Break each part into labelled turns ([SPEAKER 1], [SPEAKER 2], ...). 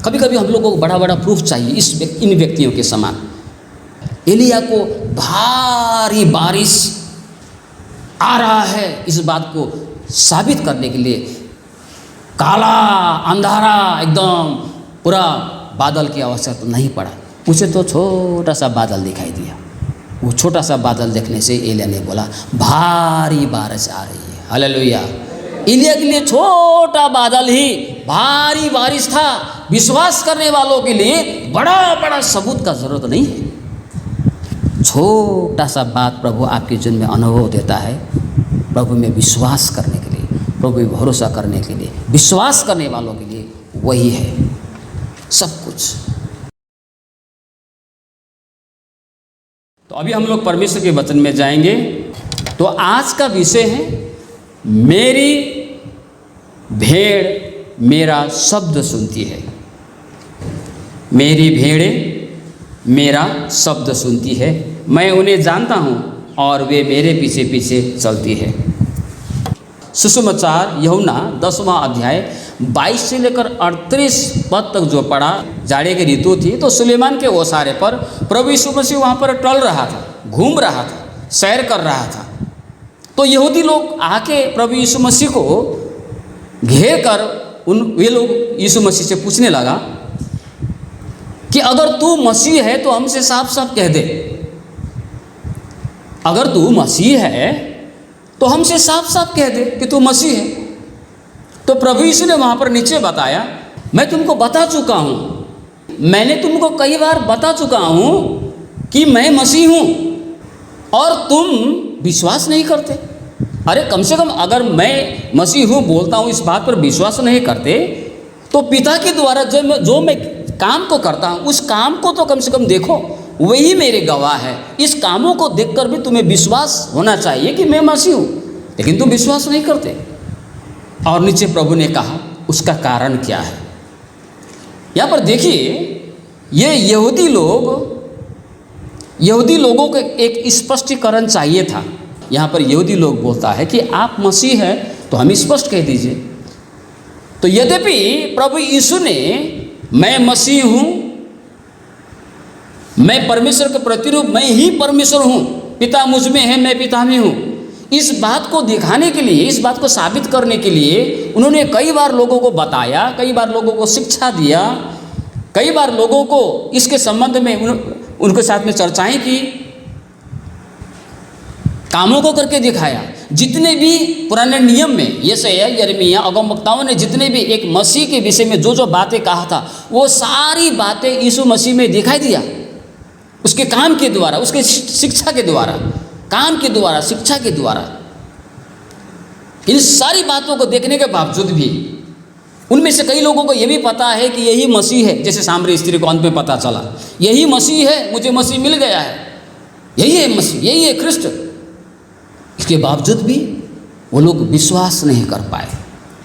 [SPEAKER 1] कभी कभी हम लोगों को बड़ा बड़ा प्रूफ चाहिए इन व्यक्तियों के समान। एलिया को भारी बारिश आ रहा है इस बात को साबित करने के लिए काला अंधारा एकदम पूरा बादल की आवश्यकता तो नहीं पड़ा, उसे तो छोटा सा बादल दिखाई दिया। वो छोटा सा बादल देखने से एलिया ने बोला भारी बारिश आ रही है। हालेलुया। एलिया के लिए छोटा बादल ही भारी बारिश था। विश्वास करने वालों के लिए बड़ा बड़ा सबूत का जरूरत नहीं है। छोटा सा बात प्रभु आपके जीवन में अनुभव देता है, प्रभु में विश्वास करने के लिए, प्रभु में भरोसा करने के लिए, विश्वास करने वालों के लिए वही है सब कुछ। तो अभी हम लोग परमेश्वर के वचन में जाएंगे। तो आज का विषय है मेरी भेड़ मेरा शब्द सुनती है। मेरी भेड़ें मेरा शब्द सुनती है, मैं उन्हें जानता हूँ और वे मेरे पीछे पीछे चलती है। सुसमाचार यूहन्ना 10वां अध्याय 22 से लेकर 38 पद तक जो पढ़ा, जाड़े की ऋतु थी तो सुलेमान के ओसारे पर प्रभु यीशु मसीह वहाँ पर टहल रहा था, घूम रहा था, सैर कर रहा था। तो यहूदी लोग आके प्रभु यीशु मसीह को घेर कर वे लोग यीशु मसीह से पूछने लगा कि अगर तू मसीह है तो हमसे साफ साफ कह दे, अगर तू मसीह है तो हमसे साफ साफ कह दे कि तू मसीह है। तो प्रभु यीशु ने वहाँ पर नीचे बताया, मैं तुमको बता चुका हूँ, मैंने तुमको कई बार बता चुका हूँ कि मैं मसीह हूँ और तुम विश्वास नहीं करते। अरे कम से कम अगर मैं मसीह हूँ बोलता हूँ, इस बात पर विश्वास नहीं करते तो पिता के द्वारा जो मैं काम को करता हूँ उस काम को तो कम से कम देखो, वही मेरे गवाह है। इस कामों को देखकर भी तुम्हें विश्वास होना चाहिए कि मैं मसीह हूँ, लेकिन तुम विश्वास नहीं करते। और नीचे प्रभु ने कहा उसका कारण क्या है। यहाँ पर देखिए, ये यहूदी लोगों को एक स्पष्टीकरण चाहिए था। यहाँ पर यहूदी लोग बोलता है कि आप मसीह हैं तो हम स्पष्ट कह दीजिए। तो यद्यपि प्रभु यीशु ने मैं मसीह हूँ, मैं परमेश्वर के प्रतिरूप, मैं ही परमेश्वर हूँ, पिता मुझ में है, मैं पिता में हूँ, इस बात को दिखाने के लिए, इस बात को साबित करने के लिए उन्होंने कई बार लोगों को बताया, कई बार लोगों को शिक्षा दिया, कई बार लोगों को इसके संबंध में उनके साथ में चर्चाएं की, कामों को करके दिखाया। जितने भी पुराने नियम में यशायाह, यिर्मयाह, अगमवक्ताओं ने जितने भी एक मसीह के विषय में जो जो बातें कहा था, वो सारी बातें यीशु मसीह में दिखाई दिया, उसके काम के द्वारा, उसके शिक्षा के द्वारा, काम के द्वारा, शिक्षा के द्वारा। इन सारी बातों को देखने के बावजूद भी उनमें से कई लोगों को यह भी पता है कि यही मसीह है, जैसे सामरी स्त्री को अंत में पता चला यही मसीह है, मुझे मसीह मिल गया है, यही है मसीह, यही है ख्रिस्ट। इसके बावजूद भी वो लोग विश्वास नहीं कर पाए,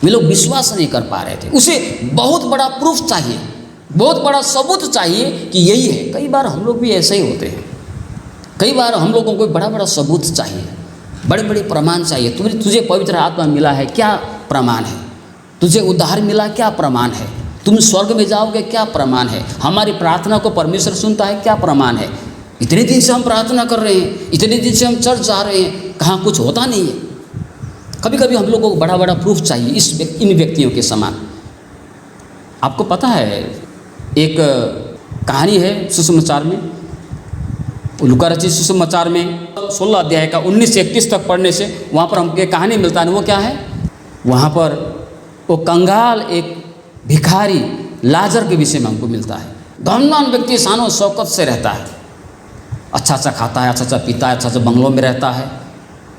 [SPEAKER 1] वे लोग विश्वास नहीं कर पा रहे थे। उसे बहुत बड़ा प्रूफ चाहिए, बहुत बड़ा सबूत चाहिए कि यही है। कई बार हम लोग भी ऐसे ही होते हैं, कई बार हम लोगों को बड़ा बड़ा सबूत चाहिए, बड़े बड़े प्रमाण चाहिए। तुझे पवित्र आत्मा मिला है, क्या प्रमाण है? तुझे उद्धार मिला, क्या प्रमाण है? तुम स्वर्ग में जाओगे, क्या प्रमाण है? हमारी प्रार्थना को परमेश्वर सुनता है, क्या प्रमाण है? इतने दिन से हम प्रार्थना कर रहे हैं, इतने दिन से हम चर्च जा रहे हैं, कहाँ कुछ होता नहीं है। कभी कभी हम लोगों को बड़ा बड़ा प्रूफ चाहिए इन व्यक्तियों के समान। आपको पता है एक कहानी है सुसमाचार में, लूका रचित सुसमाचार में 16 अध्याय का 19 से 31 तक पढ़ने से वहाँ पर हमको एक कहानी मिलता है। वो क्या है? वहाँ पर वो कंगाल एक भिखारी लाजर के विषय में हमको मिलता है। धनवान व्यक्ति शानो शौकत से रहता है, अच्छा अच्छा खाता है, अच्छा अच्छा पीता है, अच्छा अच्छा बंगलों में रहता है,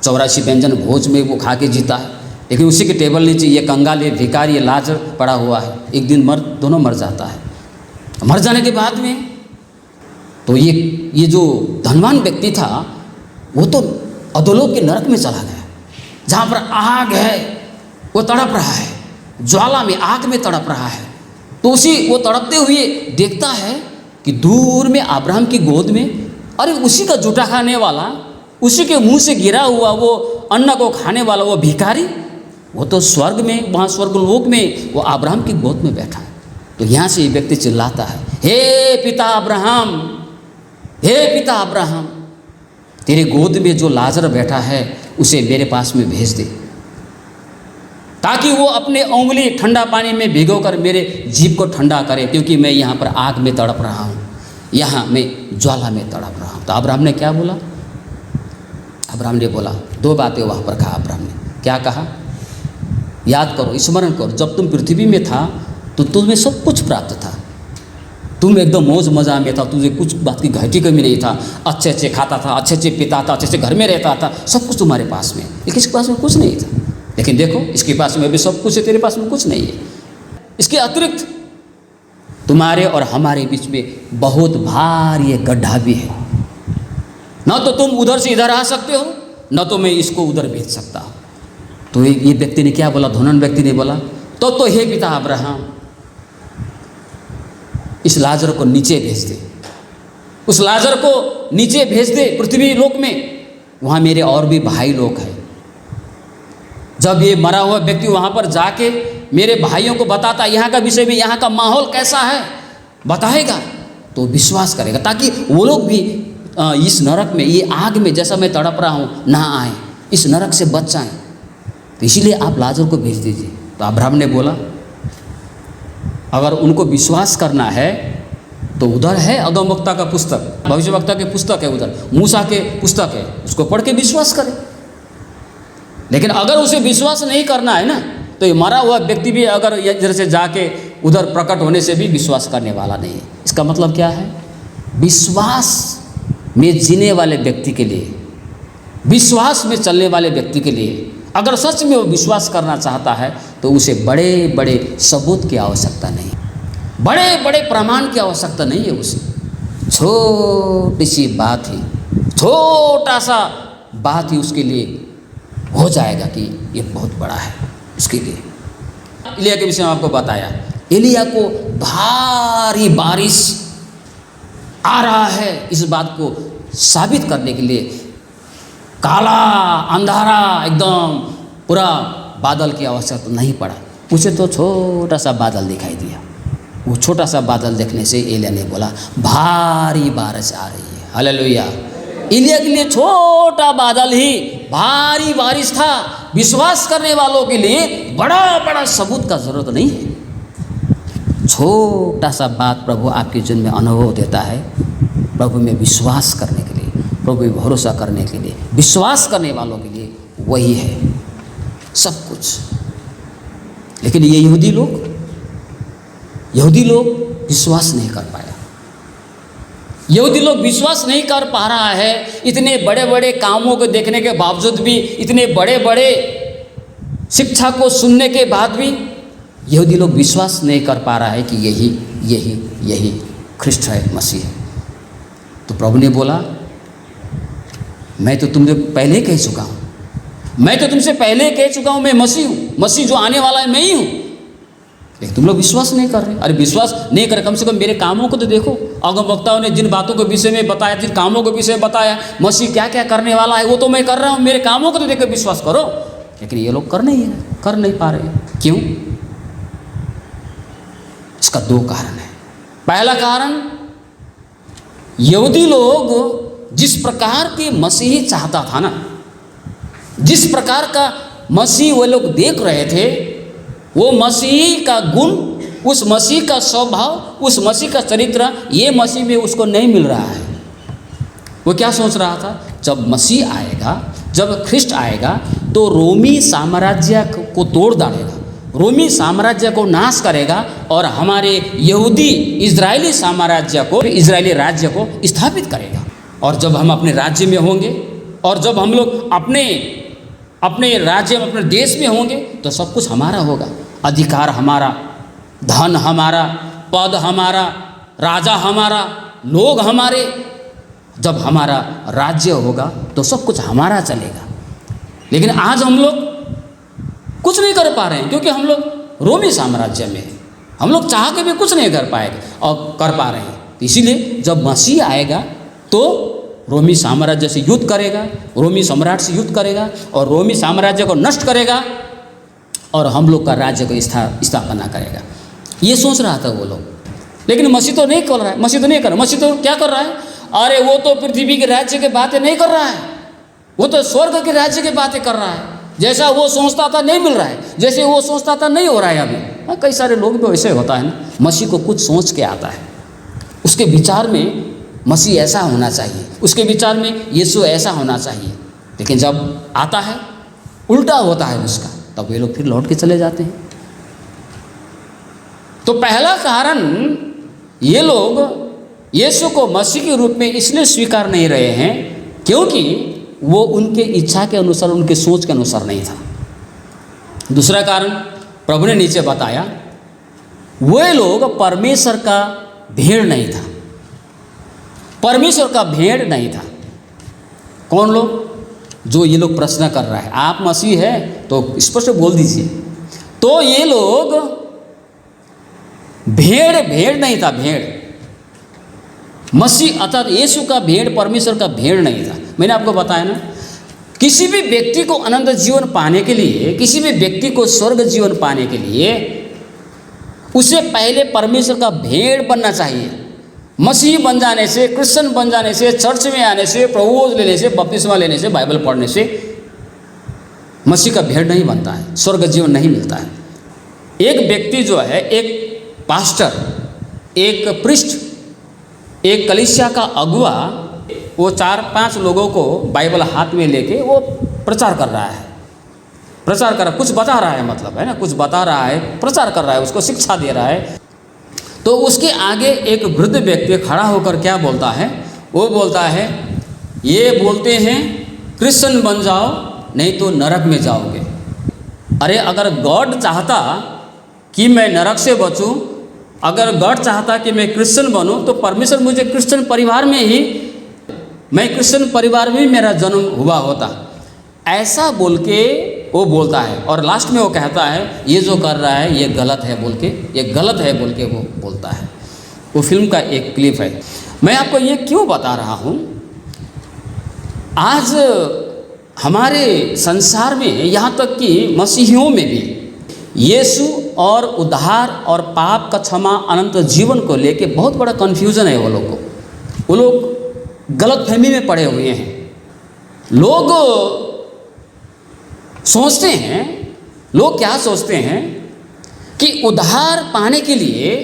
[SPEAKER 1] 84 व्यंजन भोज में वो खा के जीता है। लेकिन उसी के टेबल नीचे ये कंगाल, ये भिखारी, ये लाजर पड़ा हुआ है। एक दिन दोनों मर जाता है। मर जाने के बाद में तो ये जो धनवान व्यक्ति था वो तो अधोलोक के नरक में चला गया, जहाँ पर आग है, वो तड़प रहा है, ज्वाला में, आग में तड़प रहा है। तो वो तड़पते हुए देखता है कि दूर में अब्राहम की गोद में, अरे उसी का जूठा खाने वाला, उसी के मुंह से गिरा हुआ वो अन्न को खाने वाला वो भिखारी, वो तो स्वर्ग में, वहाँ स्वर्गलोक में वो अब्राहम की गोद में बैठा है। तो यहाँ से ये व्यक्ति चिल्लाता है, हे पिता अब्राहम, हे पिता अब्राहम, तेरे गोद में जो लाजर बैठा है उसे मेरे पास में भेज दे, ताकि वो अपने उंगली ठंडा पानी में भिगोकर मेरे जीभ को ठंडा करे, क्योंकि मैं यहाँ पर आग में तड़प रहा हूँ, यहाँ मैं ज्वाला में तड़प रहा हूँ। तो अब्राहम ने क्या बोला? अब्राहम ने बोला, दो बातें वहाँ पर कहा अब्राहम ने। क्या कहा? याद करो, स्मरण करो, जब तुम पृथ्वी में था तो तुम्हें सब कुछ प्राप्त था, तुम एकदम मौज मजा में था, तुझे कुछ बात की घटी कमी नहीं था, अच्छे अच्छे खाता था, अच्छे अच्छे पीता था, अच्छे अच्छे घर में रहता था, सब कुछ तुम्हारे पास में। लेकिन इसके पास में कुछ नहीं था। लेकिन देखो, इसके पास में भी सब कुछ है, तेरे पास में कुछ नहीं है। इसके अतिरिक्त तुम्हारे और हमारे बीच में बहुत भारी एक गड्ढा भी है। न तो तुम उधर से इधर आ सकते हो, न तो मैं इसको उधर भेज सकता हूँ। तो ये व्यक्ति ने क्या बोला? धोनन व्यक्ति ने बोला, तो हे पिता अब्राहम, इस लाजर को नीचे भेज दे, उस लाजर को नीचे भेज दे पृथ्वी लोक में, वहाँ मेरे और भी भाई लोग हैं। जब ये मरा हुआ व्यक्ति वहाँ पर जाके मेरे भाइयों को बताता, यहाँ का विषय भी, यहाँ का माहौल कैसा है बताएगा, तो विश्वास करेगा, ताकि वो लोग भी इस नरक में, ये आग में जैसा मैं तड़प रहा हूँ, ना आए, इस नरक से बच जाएं। तो इसीलिए आप लाजर को भेज दीजिए। तो अब्राहम ने बोला, अगर उनको विश्वास करना है तो उधर है अगमवक्ता का पुस्तक, भविष्यवक्ता के पुस्तक है, उधर मूसा के पुस्तक है, उसको पढ़ के विश्वास करें। लेकिन अगर उसे विश्वास नहीं करना है ना, तो ये मरा हुआ व्यक्ति भी अगर इधर से जाके उधर प्रकट होने से भी विश्वास करने वाला नहीं है। इसका मतलब क्या है? विश्वास में जीने वाले व्यक्ति के लिए, विश्वास में चलने वाले व्यक्ति के लिए, अगर सच में वो विश्वास करना चाहता है तो उसे बड़े बड़े सबूत की आवश्यकता नहीं, बड़े बड़े प्रमाण की आवश्यकता नहीं है। उसे छोटी सी बात ही, छोटा सा बात ही उसके लिए हो जाएगा कि ये बहुत बड़ा है उसके लिए। एलिया के विषय में आपको बताया, एलिया को भारी बारिश आ रहा है, इस बात को साबित करने के लिए काला अंधारा एकदम पूरा बादल की आवश्यकता नहीं पड़ा, उसे तो छोटा सा बादल दिखाई दिया। वो छोटा सा बादल देखने से एलिया ने बोला, भारी बारिश आ रही है। हालेलुया। एलिया के लिए छोटा बादल ही भारी बारिश था। विश्वास करने वालों के लिए बड़ा बड़ा सबूत का जरूरत नहीं है। छोटा सा बात प्रभु आपके जीवन में अनुभव देता है, प्रभु में विश्वास करने के लिए, प्रभु में भरोसा करने के लिए, विश्वास करने वालों के लिए वही है सब कुछ। लेकिन ये यहूदी लोग विश्वास नहीं कर पाया। यहूदी लोग विश्वास नहीं कर पा रहा है। इतने बड़े बड़े कामों को देखने के बावजूद भी, इतने बड़े बड़े शिक्षा को सुनने के बाद भी यहूदी लोग विश्वास नहीं कर पा रहा है कि यही ख्रिस्ट है, मसीह है। तो प्रभु ने बोला, मैं तो तुमसे पहले कह चुका हूँ, मैं मसीह हूँ, मसीह जो आने वाला है मैं ही हूँ। लेकिन तुम लोग विश्वास नहीं कर रहे। अरे विश्वास नहीं कर, कम से कम मेरे कामों को तो देखो। अगमवक्ताओं ने जिन बातों के विषय में बताया, जिन कामों के विषय में बताया, मसीह क्या क्या करने वाला है वो तो मैं कर रहा हूँ, मेरे कामों को तो देखकर विश्वास करो। लेकिन ये लोग कर नहीं पा रहे। क्यों? इसका दो कारण है। पहला कारण, यहूदी लोग जिस प्रकार के मसीही चाहता था ना, जिस प्रकार का मसीह वो लोग देख रहे थे, वो मसीह का गुण, उस मसीह का स्वभाव, उस मसीह का चरित्र ये मसीह में उसको नहीं मिल रहा है। वो क्या सोच रहा था? जब मसीह आएगा, जब ख्रिस्ट आएगा तो रोमी साम्राज्य को तोड़ डालेगा, रोमी साम्राज्य को नाश करेगा और हमारे यहूदी इजरायली साम्राज्य को, इजरायली राज्य को स्थापित करेगा। और जब हम अपने राज्य में होंगे और जब हम लोग अपने राज्य में, अपने देश में होंगे तो सब कुछ हमारा होगा। अधिकार हमारा, धन हमारा, पद हमारा, राजा हमारा, लोग हमारे। जब हमारा राज्य होगा तो सब कुछ हमारा चलेगा। लेकिन आज हम लोग कुछ नहीं कर पा रहे हैं, क्योंकि हम लोग रोमी साम्राज्य में हैं। हम लोग चाह के भी कुछ नहीं कर पाएंगे और कर पा रहे हैं। इसीलिए जब मसीह आएगा तो रोमी साम्राज्य से युद्ध करेगा, रोमी सम्राट से युद्ध करेगा और रोमी साम्राज्य को नष्ट करेगा और हम लोग का राज्य को स्थापना करेगा। ये सोच रहा था वो लोग। लेकिन मसीह तो नहीं कर रहा है, मसीह तो नहीं कर रहा। मसीह तो क्या कर रहा है? अरे वो तो पृथ्वी के राज्य की बातें नहीं कर रहा है, वो तो स्वर्ग के राज्य की बातें कर रहा है। जैसा वो सोचता था नहीं मिल रहा है, जैसे वो सोचता था नहीं हो रहा है अभी। कई सारे लोग भी वैसे होता है ना, मसीह को कुछ सोच के आता है, उसके विचार में मसीह ऐसा होना चाहिए, उसके विचार में यीशु ऐसा होना चाहिए। लेकिन जब आता है उल्टा होता है उसका, तब वे लोग फिर लौट के चले जाते हैं। तो पहला कारण, ये लोग यीशु को मसीह के रूप में इसलिए स्वीकार नहीं रहे हैं क्योंकि वो उनके इच्छा के अनुसार, उनके सोच के अनुसार नहीं था। दूसरा कारण प्रभु ने नीचे बताया, वे लोग परमेश्वर का भेड़ नहीं था, परमेश्वर का भेड़ नहीं था। कौन लोग? जो ये लोग प्रश्न कर रहा है, आप मसीह है तो स्पष्ट बोल दीजिए। तो ये लोग भेड़ नहीं था, भेड़। मसीह अर्थात यीशु का भेड़, परमेश्वर का भेड़ नहीं था। मैंने आपको बताया ना, किसी भी व्यक्ति को अनंत जीवन पाने के लिए, किसी भी व्यक्ति को स्वर्ग जीवन पाने के लिए उसे पहले परमेश्वर का भेड़ बनना चाहिए। मसीह बन जाने से, क्रिश्चियन बन जाने से, चर्च में आने से, प्रभुओं लेने से, बपतिस्मा लेने से, बाइबल पढ़ने से मसीह का भेड़ नहीं बनता है, स्वर्ग जीवन नहीं मिलता है। एक व्यक्ति जो है, एक पास्टर, एक प्रीस्ट, एक कलीसिया का अगुआ, वो 4-5 लोगों को बाइबल हाथ में लेके वो प्रचार कर रहा है, प्रचार कर रहा है, कुछ बता रहा है, मतलब है ना, कुछ बता रहा है, प्रचार कर रहा है, उसको शिक्षा दे रहा है। तो उसके आगे एक वृद्ध व्यक्ति खड़ा होकर क्या बोलता है? वो बोलता है, ये बोलते हैं क्रिश्चियन बन जाओ नहीं तो नरक में जाओगे। अरे अगर गॉड चाहता कि मैं नरक से बचूं, अगर गॉड चाहता कि मैं क्रिश्चियन बनूं, तो परमेश्वर मुझे क्रिश्चियन परिवार में ही, मैं क्रिश्चियन परिवार में ही मेरा जन्म हुआ होता। ऐसा बोल के वो बोलता है, और लास्ट में वो कहता है ये जो कर रहा है ये गलत है बोल के, ये गलत है बोल के वो बोलता है। वो फिल्म का एक क्लिप है। मैं आपको ये क्यों बता रहा हूँ? आज हमारे संसार में, यहाँ तक कि मसीहियों में भी, यीशु और उद्धार और पाप का क्षमा, अनंत जीवन को लेके बहुत बड़ा कन्फ्यूज़न है वो लोग को। वो लोग गलतफहमी में पड़े हुए हैं। लोग सोचते हैं, लोग क्या सोचते हैं कि उद्धार पाने के लिए,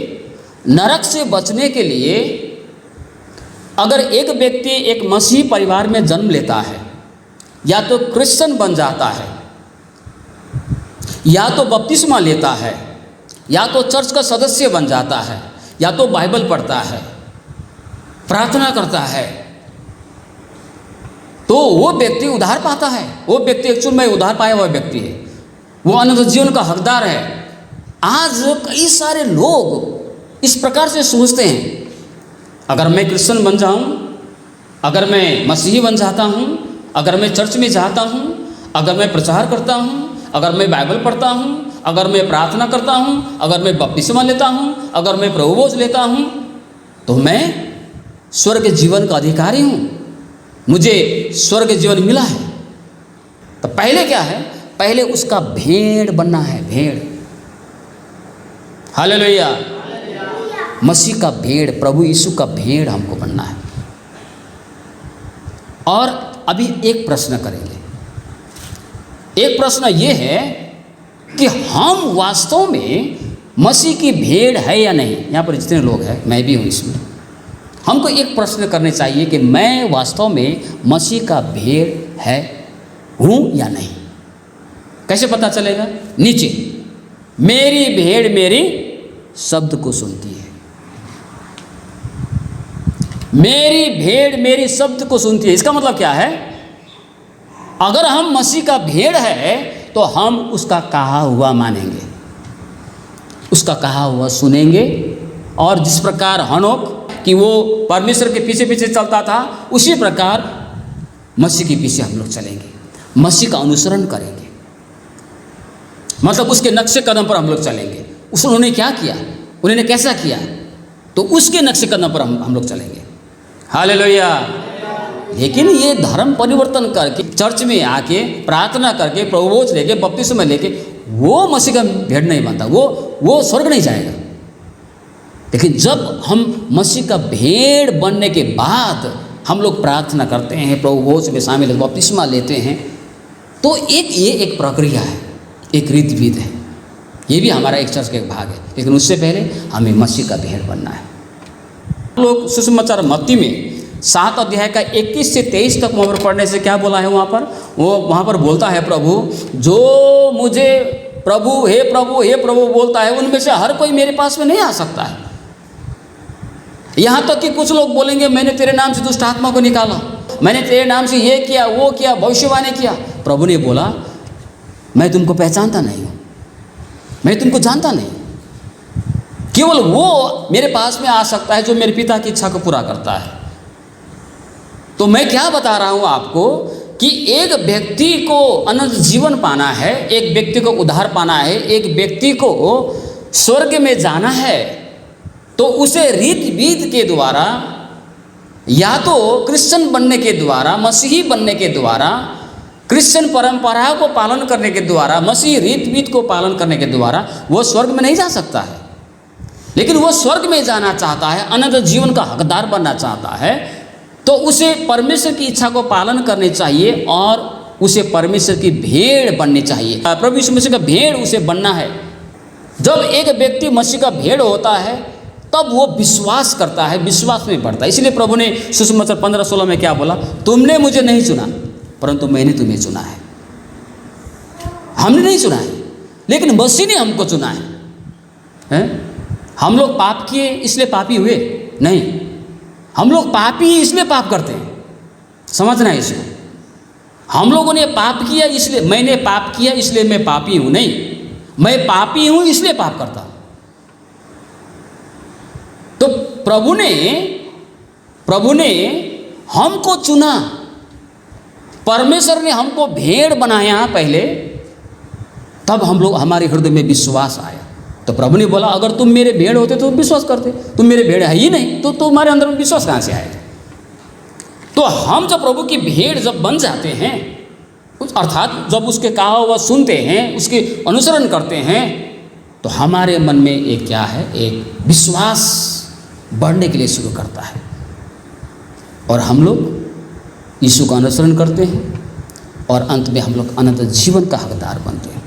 [SPEAKER 1] नरक से बचने के लिए, अगर एक व्यक्ति एक मसीह परिवार में जन्म लेता है, या तो क्रिश्चियन बन जाता है, या तो बपतिस्मा लेता है, या तो चर्च का सदस्य बन जाता है, या तो बाइबल पढ़ता है, प्रार्थना करता है, तो वो व्यक्ति उद्धार पाता है। वो व्यक्ति एक्चुअल में उद्धार पाया हुआ व्यक्ति है, वो अनंत जीवन का हकदार है। आज कई सारे लोग इस प्रकार से सोचते हैं, अगर मैं क्रिश्चियन बन जाऊं, अगर मैं मसीही बन जाता हूं, अगर मैं चर्च में जाता हूं, अगर मैं प्रचार करता हूं, अगर मैं बाइबल पढ़ता हूं, अगर मैं प्रार्थना करता हूं, अगर मैं बपतिस्मा लेता हूं, अगर मैं प्रभुभोज लेता हूं, तो मैं स्वर्ग जीवन का अधिकारी हूं, मुझे स्वर्ग जीवन मिला है। तो पहले क्या है? पहले उसका भेड़ बनना है, भेड़। हालेलुया। मसीह का भेड़, प्रभु यीशु का भेड़ हमको बनना है। और अभी एक प्रश्न करेंगे। एक प्रश्न ये है कि हम वास्तव में मसीह की भेड़ है या नहीं। यहाँ पर जितने लोग हैं, मैं भी हूँ इसमें, हमको एक प्रश्न करने चाहिए कि मैं वास्तव में मसीह का भेड़ है, हूँ या नहीं। कैसे पता चलेगा? नीचे, मेरी भेड़ मेरी शब्द को सुनती है। मेरी भेड़ मेरी शब्द को सुनती है। इसका मतलब क्या है? अगर हम मसीह का भेड़ है तो हम उसका कहा हुआ मानेंगे, उसका कहा हुआ सुनेंगे। और जिस प्रकार हनोक कि वो परमेश्वर के पीछे पीछे चलता था, उसी प्रकार मसीह के पीछे हम लोग चलेंगे, मसीह का अनुसरण करेंगे, मतलब उसके नक्शे कदम पर हम लोग चलेंगे। उन्होंने क्या किया, उन्होंने कैसा किया, तो उसके नक्शे कदम पर हम लोग चलेंगे। हालेलुया। लेकिन ये धर्म परिवर्तन करके, चर्च में आके प्रार्थना करके, प्रभुभोज लेके, बपतिस्मा लेके, वो मसीह का भेड़ नहीं बनता, वो स्वर्ग नहीं जाएगा। लेकिन जब हम मसीह का भेड़ बनने के बाद हम लोग प्रार्थना करते हैं, प्रभु भोज में शामिल होकर बपतिस्मा लेते हैं, तो ये एक प्रक्रिया है, एक रीति विधि है, ये भी हमारा एक चर्च का एक भाग है। लेकिन उससे पहले हमें मसीह का भेड़ बनना है। लोग सुसमाचार मत्ती में 7 अध्याय का 21 से 23 तक वहाँ पर पढ़ने से क्या बोला है वहाँ पर, वो वहाँ पर बोलता है, प्रभु जो मुझे प्रभु हे प्रभु बोलता है, उनमें से हर कोई मेरे पास में नहीं आ सकता है। यहाँ तक कि कुछ लोग बोलेंगे मैंने तेरे नाम से दुष्ट आत्मा को निकाला, मैंने तेरे नाम से ये किया वो किया, भविष्यवाणी किया। प्रभु ने बोला मैं तुमको पहचानता नहीं हूँ, मैं तुमको जानता नहीं। केवल वो मेरे पास में आ सकता है जो मेरे पिता की इच्छा को पूरा करता है। तो मैं क्या बता रहा हूँ आपको कि एक व्यक्ति को अनंत जीवन पाना है, एक व्यक्ति को उद्धार पाना है, एक व्यक्ति को स्वर्ग में जाना है, तो उसे रीति विधि के द्वारा, या तो क्रिश्चियन बनने के द्वारा, मसीही बनने के द्वारा, क्रिश्चियन परंपरा को पालन करने के द्वारा, मसीही रीति विधि को पालन करने के द्वारा वो स्वर्ग में नहीं जा सकता है। लेकिन वो स्वर्ग में जाना चाहता है, अनंत जीवन का हकदार बनना चाहता है, तो उसे परमेश्वर की इच्छा को पालन करनी चाहिए और उसे परमेश्वर की भेड़ बननी चाहिए। प्रभु यीशु मसीह का भेड़ उसे बनना है। जब एक व्यक्ति मसीह का भेड़ होता है तब वो विश्वास करता है, विश्वास में बढ़ता है। इसलिए प्रभु ने सुसमाचार 15:16 में क्या बोला, तुमने मुझे नहीं चुना परंतु मैंने तुम्हें चुना है। हमने नहीं चुना है लेकिन मसीह ने हमको चुना है। हम लोग पाप किए इसलिए पापी हुए नहीं, हम लोग पापी इसलिए पाप करते हैं, समझना है इसको। हम लोगों ने पाप किया इसलिए, मैंने पाप किया इसलिए मैं पापी हूं, नहीं, मैं पापी हूं इसलिए पाप करता हूं। तो प्रभु ने हमको चुना, परमेश्वर ने हमको भेड़ बनाया पहले, तब हम लोग, हमारे हृदय में विश्वास आया। तो प्रभु ने बोला अगर तुम मेरे भेड़ होते तो विश्वास करते, तुम मेरे भेड़ है ही नहीं तो तुम्हारे अंदर में विश्वास कहाँ से आएगा। तो हम जब प्रभु की भेड़ जब बन जाते हैं, अर्थात जब उसके कहा हुआ सुनते हैं, उसके अनुसरण करते हैं, तो हमारे मन में एक क्या है, एक विश्वास बढ़ने के लिए शुरू करता है और हम लोग यीशु का अनुसरण करते हैं और अंत में हम लोग अनंत जीवन का हकदार बनते हैं।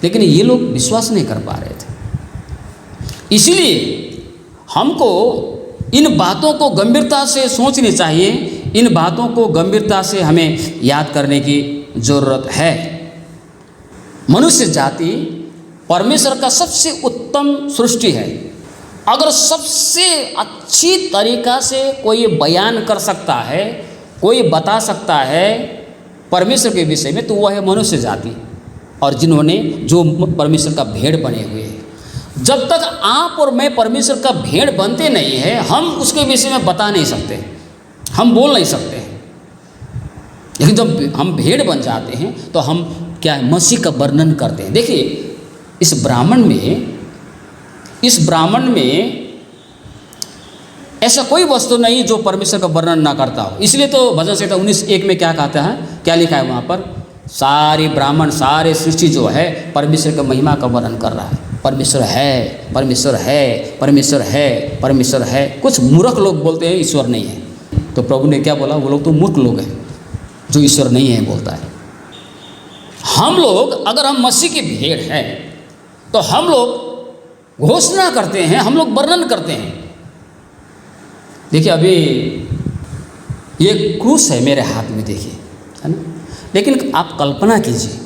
[SPEAKER 1] लेकिन ये लोग विश्वास नहीं कर पा रहे थे। इसलिए हमको इन बातों को गंभीरता से सोचनी चाहिए, इन बातों को गंभीरता से हमें याद करने की ज़रूरत है। मनुष्य जाति परमेश्वर का सबसे उत्तम सृष्टि है। अगर सबसे अच्छी तरीका से कोई बयान कर सकता है, कोई बता सकता है परमेश्वर के विषय में, तो वह है मनुष्य जाति और जिन्होंने जो परमेश्वर का भेड़ बने हुए हैं। जब तक आप और मैं परमेश्वर का भेड़ बनते नहीं हैं, हम उसके विषय में बता नहीं सकते, हम बोल नहीं सकते हैं। लेकिन जब हम भेड़ बन जाते हैं तो हम क्या है, मसीह का वर्णन करते हैं। देखिए इस ब्राह्मण में ऐसा कोई वस्तु नहीं जो परमेश्वर का वर्णन ना करता हो। इसलिए तो भजन संहिता 19:1 में क्या कहता है, क्या लिखा है वहाँ पर, सारे ब्राह्मण, सारे सृष्टि जो है परमेश्वर का महिमा का वर्णन कर रहा है। परमेश्वर है, परमेश्वर है, परमेश्वर है, परमेश्वर है। कुछ मूर्ख लोग बोलते हैं ईश्वर नहीं है। तो प्रभु ने क्या बोला, वो लोग तो मूर्ख लोग हैं जो ईश्वर नहीं है बोलता है। हम लोग अगर हम मसीह की भेड़ हैं तो हम लोग घोषणा करते हैं, हम लोग वर्णन करते हैं। देखिए अभी ये क्रूस है मेरे हाथ में, देखिए, है ना। लेकिन आप कल्पना कीजिए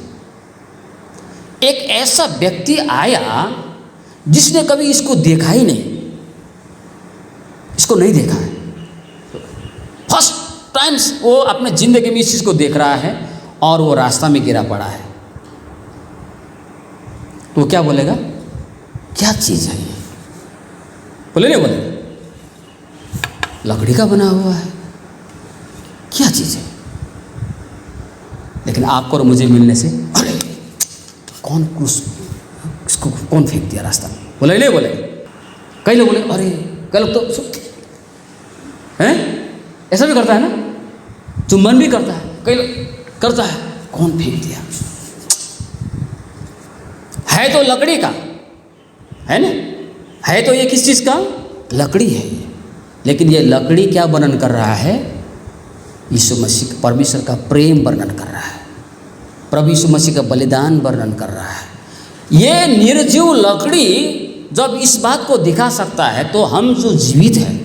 [SPEAKER 1] एक ऐसा व्यक्ति आया जिसने कभी इसको देखा ही नहीं, इसको नहीं देखा है, फर्स्ट टाइम वो अपने जिंदगी में इस चीज़ को देख रहा है और वो रास्ता में गिरा पड़ा है, तो वो क्या बोलेगा, क्या चीज़ है ये? बोले नहीं बोले, लकड़ी का बना हुआ है, क्या चीज़ है? लेकिन आपको और मुझे मिलने से अरे कौन क्रूस, इसको कौन फेंक दिया रास्ता में? बोले नहीं बोले, कई लोग बोले अरे, कई लोग तो हैं, ऐसा भी करता है ना, चुम्बन भी करता है, कई लोग करता है, कौन फेंक दिया? है तो लकड़ी का, है ना, है तो ये किस चीज़ का, लकड़ी है ये, लेकिन ये लकड़ी क्या वर्णन कर रहा है? यीशु मसीह परमेश्वर का प्रेम वर्णन कर रहा है, प्रभु यीशु मसीह का बलिदान वर्णन कर रहा है। ये निर्जीव लकड़ी जब इस बात को दिखा सकता है तो हम जो जीवित हैं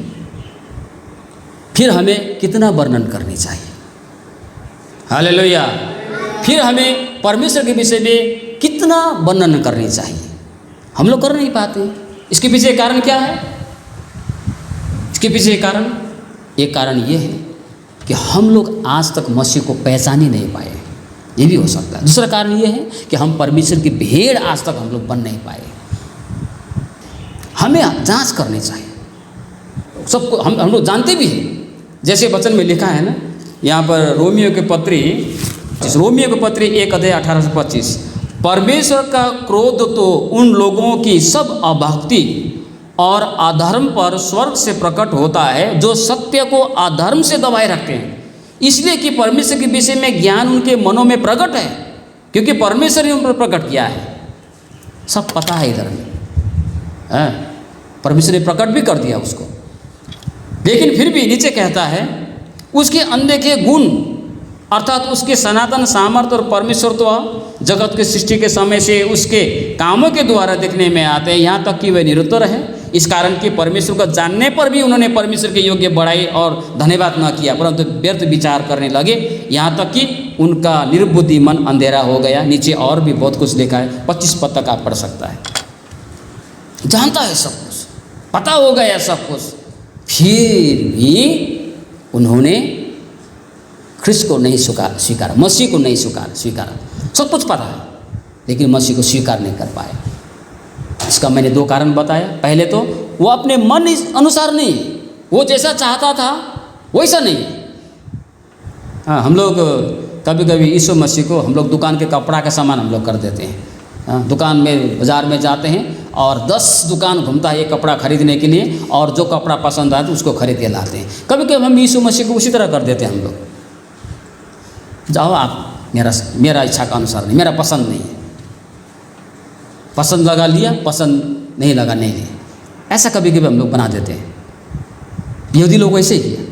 [SPEAKER 1] फिर हमें कितना वर्णन करनी चाहिए। हालेलुया। फिर हमें परमेश्वर के विषय में कितना वर्णन करनी चाहिए, हम लोग कर नहीं पाते। इसके पीछे कारण क्या है? इसके पीछे एक कारण ये है कि हम लोग आज तक मसीह को पहचान ही नहीं पाए, ये भी हो सकता है। दूसरा कारण ये है कि हम परमेश्वर की भेड़ आज तक हम लोग बन नहीं पाए। हमें जांच करनी चाहिए सबको। हम लोग जानते भी हैं, जैसे वचन में लिखा है ना, यहाँ पर रोमियो के पत्री 1 से 25, परमेश्वर का क्रोध तो उन लोगों की सब अभक्ति और अधर्म पर स्वर्ग से प्रकट होता है जो सत्य को अधर्म से दबाए रखते हैं, इसलिए कि परमेश्वर के विषय में ज्ञान उनके मनों में प्रकट है, क्योंकि परमेश्वर ने उन पर प्रकट किया है। सब पता है इधर में, परमेश्वर ने प्रकट भी कर दिया उसको। लेकिन फिर भी नीचे कहता है उसके अनदेखे गुण अर्थात उसके सनातन सामर्थ्य और परमेश्वरत्व जगत के सृष्टि के समय से उसके कामों के द्वारा देखने में आते हैं, यहाँ तक कि वे निरुत्तर है। इस कारण कि परमेश्वर को जानने पर भी उन्होंने परमेश्वर के योग्य बढ़ाई और धन्यवाद न किया, परंतु व्यर्थ विचार करने लगे, यहाँ तक कि उनका निर्बुद्धि मन अंधेरा हो गया। नीचे और भी बहुत कुछ लिखा है, 25 पद तक आप पढ़ सकता है। जानता है सब कुछ, पता हो गया सब कुछ, फिर भी उन्होंने ख्रिस्त को नहीं स्वीकारा, मसीह को नहीं स्वीकारा। सब कुछ पता है लेकिन मसीह को स्वीकार नहीं कर पाए। इसका मैंने 2 कारण बताया। पहले तो वो अपने मन अनुसार नहीं, वो जैसा चाहता था वैसा नहीं। हाँ, हम लोग कभी कभी यीशु मसीह को हम लोग दुकान के कपड़ा का सामान हम लोग कर देते हैं। हाँ, दुकान में बाज़ार में जाते हैं और 10 दुकान घूमता है एक कपड़ा खरीदने के लिए, और जो कपड़ा पसंद आए तो उसको खरीद के लाते हैं। कभी कभी हम यीशु मसीह को उसी तरह कर देते हैं। हम लोग जाओ आप, मेरा इच्छा का अनुसार नहीं, मेरा पसंद नहीं है, पसंद लगा लिया, पसंद नहीं लगा नहीं लिया। ऐसा कभी कभी हम लोग बना देते हैं। यहूदी लोग ऐसे ही किया।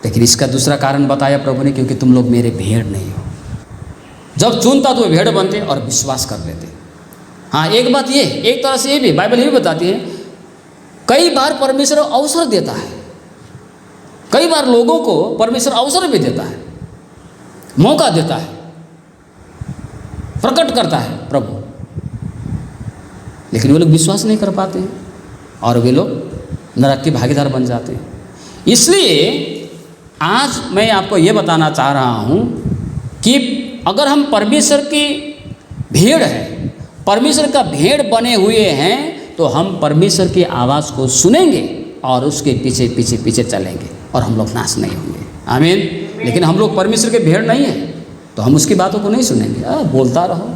[SPEAKER 1] लेकिन इसका दूसरा कारण बताया प्रभु ने, क्योंकि तुम लोग मेरे भेड़ नहीं हो। जब चुनता तो भेड़ बनते और विश्वास कर लेते। हाँ, एक बात ये, एक तरह से ये भी बाइबल ये भी बताती है, कई बार परमेश्वर अवसर देता है, कई बार लोगों को परमेश्वर अवसर भी देता है, मौका देता है, प्रकट करता है प्रभु, लेकिन वे लोग विश्वास नहीं कर पाते हैं और वे लोग नरक के भागीदार बन जाते हैं। इसलिए आज मैं आपको ये बताना चाह रहा हूँ कि अगर हम परमेश्वर की भेड़ हैं, परमेश्वर का भेड़ बने हुए हैं, तो हम परमेश्वर की आवाज़ को सुनेंगे और उसके पीछे पीछे पीछे चलेंगे और हम लोग नाश नहीं होंगे। आमीन। लेकिन हम लोग परमेश्वर के भेड़ नहीं हैं तो हम उसकी बातों को नहीं सुनेंगे। बोलता रहो,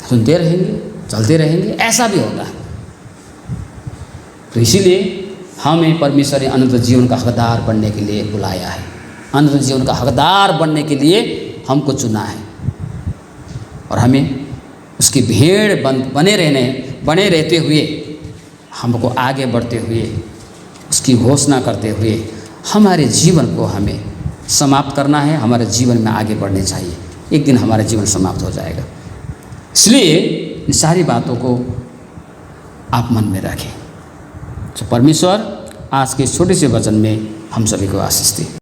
[SPEAKER 1] सुनते रहेंगे, चलते रहेंगे, ऐसा भी होता है। तो इसीलिए हमें परमेश्वर ने अनंत जीवन का हकदार बनने के लिए बुलाया है। अनंत जीवन का हकदार बनने के लिए हमको चुना है और हमें उसकी भेड़ बने रहते हुए, हमको आगे बढ़ते हुए, उसकी घोषणा करते हुए हमारे जीवन को हमें समाप्त करना है। हमारे जीवन में आगे बढ़ने चाहिए। एक दिन हमारा जीवन समाप्त हो जाएगा। इसलिए इन सारी बातों को आप मन में रखें। तो परमेश्वर आज के छोटे से वचन में हम सभी को आशीष दे।